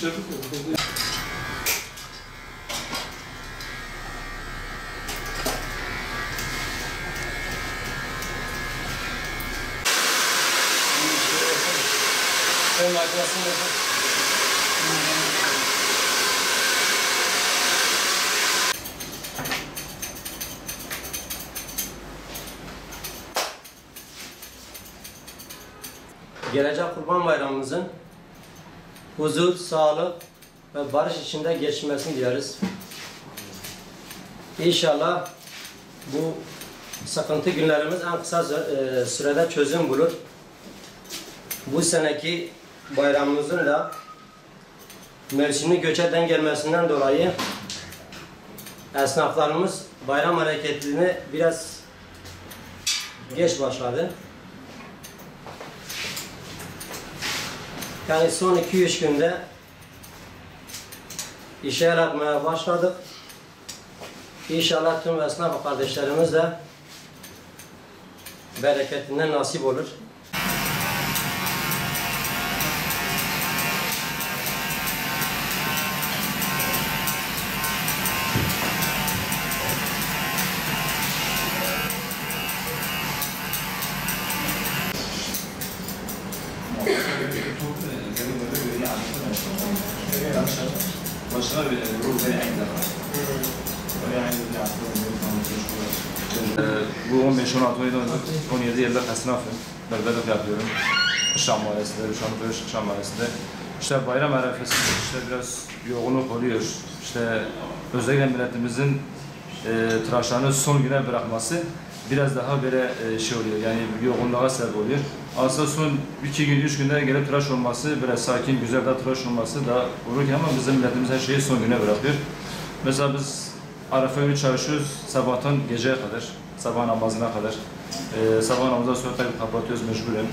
Gelecek Kurban Bayramımızın huzur, sağlık ve barış içinde geçmesini dileriz. İnşallah bu sıkıntı günlerimiz en kısa sürede çözüm bulur. Bu seneki bayramımızın da mevsimli göçe denk gelmesinden dolayı esnaflarımız bayram hareketini biraz geç başladı. Yani son 2-3 günde işe yaratmaya başladık. İnşallah tüm esnaf kardeşlerimiz de bereketinden nasip olur. Bu 15, 16, 17 yıllık esnafım. Berberlik yapıyorum. Şam Mahallesi'nde, Şanlıurfa Şam Mahallesi'nde. İşte bayram arifesinde işte biraz yoğunluk oluyor. İşte özellikle milletimizin tıraşlarını son güne bırakması biraz daha böyle şey oluyor. Yani yoğunluğa sebep oluyor. Aslında son 2 gün, 3 günde gelip tıraş olması, böyle sakin, güzel de tıraş olması da olur ki ama bizim milletimiz her şeyi son güne bırakıyor. Mesela biz Arafa günü çalışıyoruz sabahtan geceye kadar, sabah namazına kadar. Sabah namazından sonra tabii kapatıyoruz mecburen.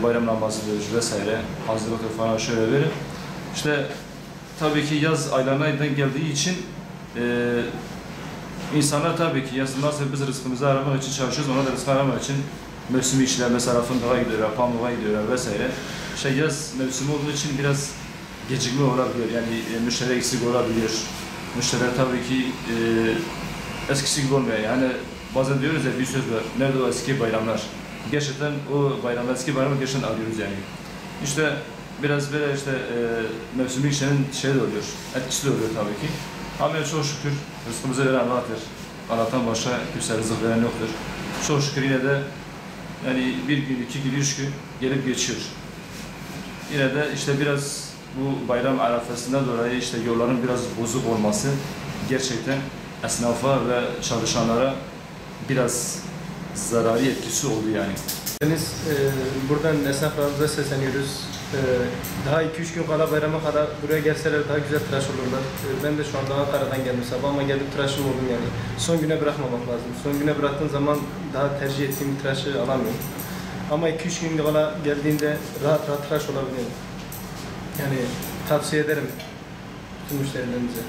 Bayram namazıdır vesaire, hazırlıktır falan şöyle böyle. İşte tabii ki yaz aylarına denk geldiği için insanlar tabii ki yazın nasıl biz rızkımızı aramak için çalışıyoruz, ona da rızkı aramak için mevsimi işler, mesela fındığa gidiyorlar, pamuğa gidiyorlar vesaire. İşte yaz mevsimi olduğu için biraz gecikme olabiliyor, yani müşteri eksik olabiliyor. Müşteriler tabii ki eskisi gibi olmuyor. Yani bazen diyoruz ya bir söz var, nerede o eski bayramlar? Gerçekten o bayramlar, eski bayramı gerçekten arıyoruz yani. İşte biraz böyle işte mevsimi işlerin şey de oluyor, etkisi de oluyor tabii ki. Ama çok şükür rızkımızı veren Allah'tır. Allah'tan başka kimse rızık veren yoktur. Çok şükür yine de yani 1 gün, 2 gün, 3 gün gelip geçiyor. Yine de işte biraz bu bayram arafesinden dolayı işte yolların biraz bozuk olması gerçekten esnafa ve çalışanlara biraz zararı etkisi oldu yani. Biz buradan esnaflarımıza sesleniyoruz. Daha 2-3 gün kala bayrama kadar buraya gelseler daha güzel tıraş olurlar. Ben de şu anda Ankara'dan geldim sabah ama gelip tıraşım oldum yani. Son güne bırakmamak lazım. Son güne bıraktığın zaman daha tercih ettiğim tıraşı alamıyorum. Ama 2-3 gün kala geldiğinde rahat rahat tıraş olabilirim. Yani tavsiye ederim tüm müşterilerimize.